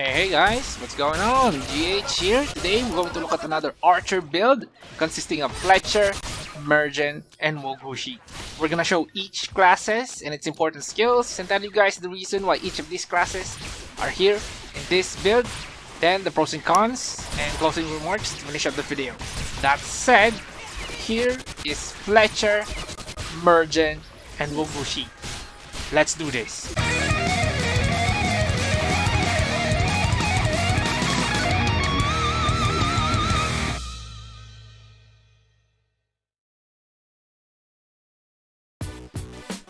Hey guys, what's going on? GH here. Today we're going to look at another archer build consisting of Fletcher, Mergen, and Wugushi. We're gonna show each classes and its important skills and tell you guys the reason why each of these classes are here in this build, then the pros and cons, and closing remarks to finish up the video. That said, here is Fletcher, Mergen, and Wugushi. Let's do this.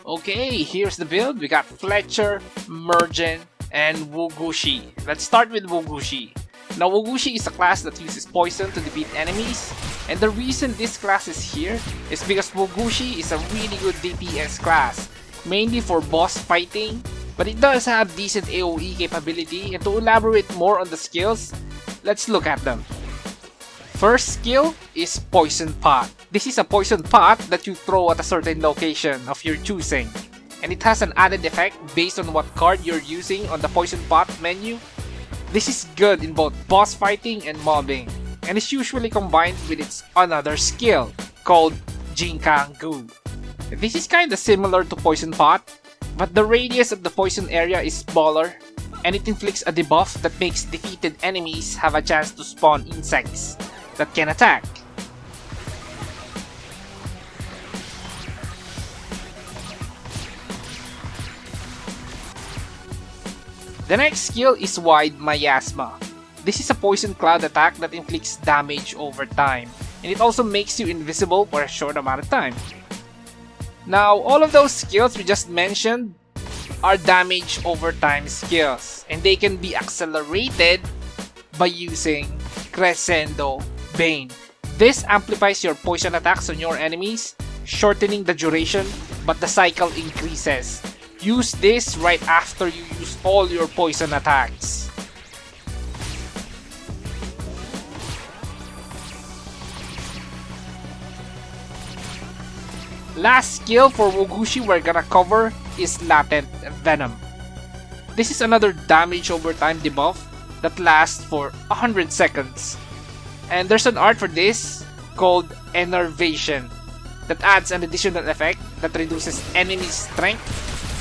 Okay, here's the build. We got Fletcher, Mergen, and Wugushi. Let's start with Wugushi. Now, Wugushi is a class that uses poison to defeat enemies, and the reason this class is here is because Wugushi is a really good DPS class, mainly for boss fighting, but it does have decent AoE capability, and to elaborate more on the skills, let's look at them. First skill is Poison Pot. This is a poison pot that you throw at a certain location of your choosing, and it has an added effect based on what card you're using on the Poison Pot menu. This is good in both boss fighting and mobbing, and is usually combined with its another skill called Jinkang Gu. This is kinda similar to Poison Pot, but the radius of the poison area is smaller, and it inflicts a debuff that makes defeated enemies have a chance to spawn insects that can attack. The next skill is Wide Miasma. This is a poison cloud attack that inflicts damage over time, and it also makes you invisible for a short amount of time. Now, all of those skills we just mentioned are damage over time skills, and they can be accelerated by using Crescendo Bane. This amplifies your poison attacks on your enemies, shortening the duration, but the cycle increases. Use this right after you use all your poison attacks. Last skill for Wugushi we're gonna cover is Latent Venom. This is another damage over time debuff that lasts for 100 seconds. And there's an art for this called Enervation that adds an additional effect that reduces enemy strength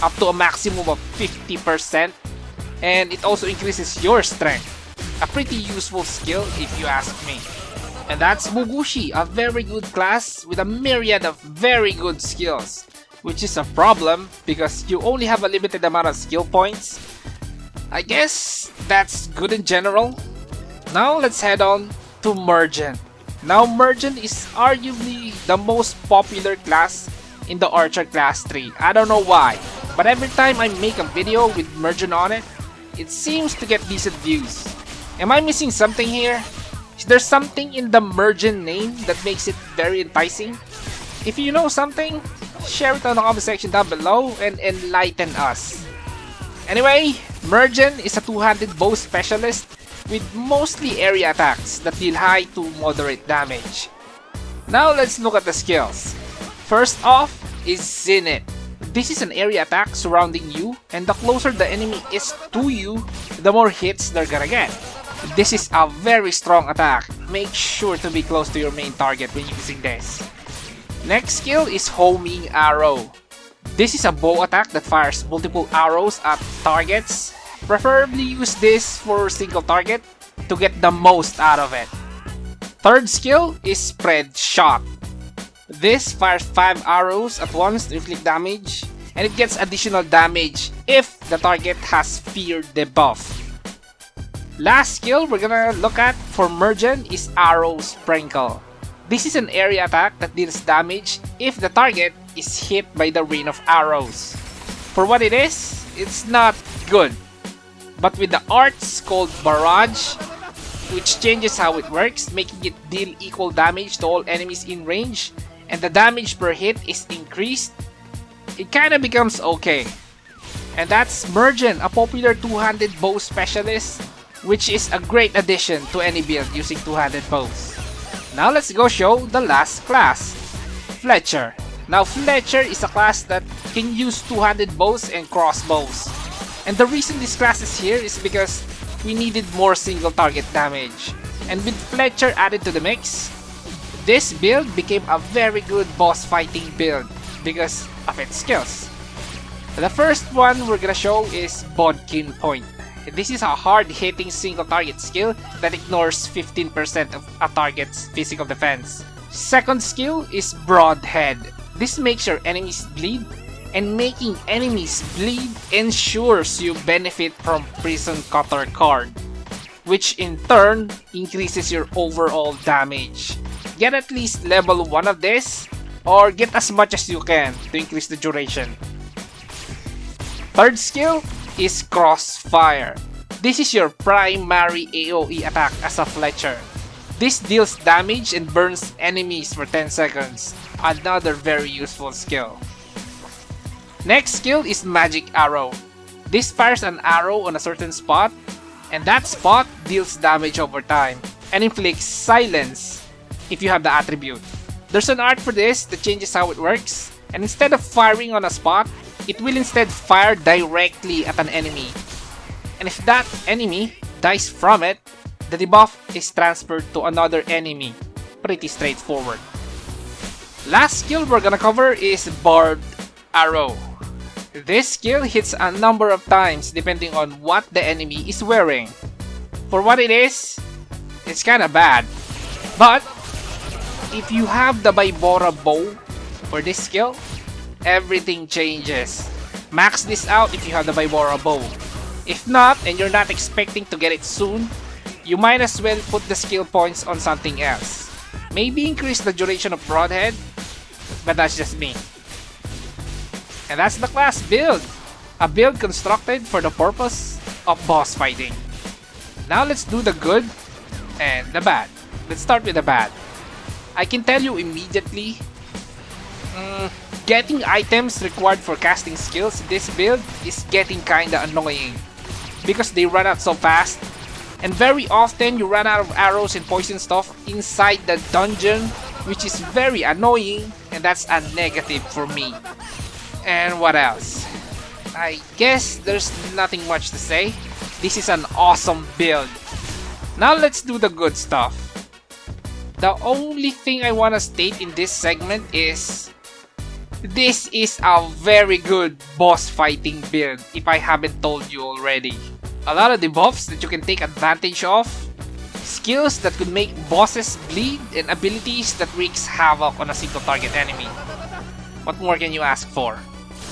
up to a maximum of 50%, and it also increases your strength. A pretty useful skill if you ask me. And that's Wugushi, a very good class with a myriad of very good skills, which is a problem because you only have a limited amount of skill points. I guess that's good in general. Now let's head on to Mergen. Now, Mergen is arguably the most popular class in the Archer class tree. I don't know why, but every time I make a video with Mergen on it, it seems to get decent views. Am I missing something here? Is there something in the Mergen name that makes it very enticing? If you know something, share it on the comment section down below and enlighten us. Anyway, Mergen is a two-handed bow specialist with mostly area attacks that deal high to moderate damage. Now let's look at the skills. First off is Zenith. This is an area attack surrounding you, and the closer the enemy is to you, the more hits they're gonna get. This is a very strong attack. Make sure to be close to your main target when using this. Next skill is Homing Arrow. This is a bow attack that fires multiple arrows at targets. Preferably use this for single target to get the most out of it. Third skill is Spread Shot. This fires 5 arrows at once to inflict damage, and it gets additional damage if the target has Fear debuff. Last skill we're gonna look at for Mergen is Arrow Sprinkle. This is an area attack that deals damage if the target is hit by the rain of arrows. For what it is, it's not good. But with the arts called Barrage, which changes how it works, making it deal equal damage to all enemies in range, and the damage per hit is increased, it kinda becomes okay. And that's Mergen, a popular two-handed bow specialist, which is a great addition to any build using two-handed bows. Now let's go show the last class, Fletcher. Now Fletcher is a class that can use two-handed bows and crossbows. And the reason this class is here is because we needed more single target damage. And with Fletcher added to the mix, this build became a very good boss fighting build because of its skills. The first one we're gonna show is Bodkin Point. This is a hard-hitting single target skill that ignores 15% of a target's physical defense. Second skill is Broadhead. This makes your enemies bleed, and making enemies bleed ensures you benefit from Prison Cutter card, which in turn increases your overall damage. Get at least level 1 of this, or get as much as you can to increase the duration. Third skill is Crossfire. This is your primary AoE attack as a Fletcher. This deals damage and burns enemies for 10 seconds. Another very useful skill. Next skill is Magic Arrow. This fires an arrow on a certain spot, and that spot deals damage over time and inflicts silence if you have the attribute. There's an art for this that changes how it works, and instead of firing on a spot, it will instead fire directly at an enemy. And if that enemy dies from it, the debuff is transferred to another enemy. Pretty straightforward. Last skill we're gonna cover is Barbed Arrow. This skill hits a number of times depending on what the enemy is wearing. For what it is, it's kinda bad. But if you have the Vibora bow for this skill, everything changes. Max this out if you have the Vibora bow. If not, and you're not expecting to get it soon, you might as well put the skill points on something else. Maybe increase the duration of Broadhead, but that's just me. And that's the class build. A build constructed for the purpose of boss fighting. Now let's do the good and the bad. Let's start with the bad. I can tell you immediately, getting items required for casting skills in this build is getting kinda annoying because they run out so fast, and very often you run out of arrows and poison stuff inside the dungeon, which is very annoying, and that's a negative for me. And what else? I guess there's nothing much to say. This is an awesome build. Now let's do the good stuff. The only thing I want to state in this segment is this is a very good boss fighting build if I haven't told you already. A lot of debuffs that you can take advantage of, skills that could make bosses bleed, and abilities that wreaks havoc on a single target enemy. What more can you ask for?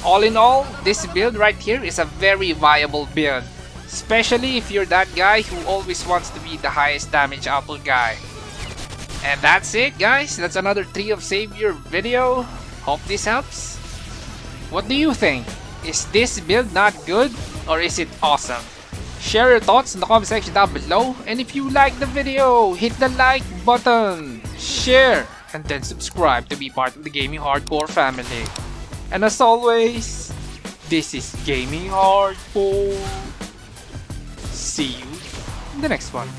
All in all, this build right here is a very viable build, especially if you're that guy who always wants to be the highest damage output guy. And that's it, guys. That's another Tree of Savior video. Hope this helps. What do you think? Is this build not good, or is it awesome? Share your thoughts in the comment section down below, and if you like the video, hit the like button, share, and then subscribe to be part of the Gaming Hardcore family. And as always, this is Gaming Hardcore. See you in the next one.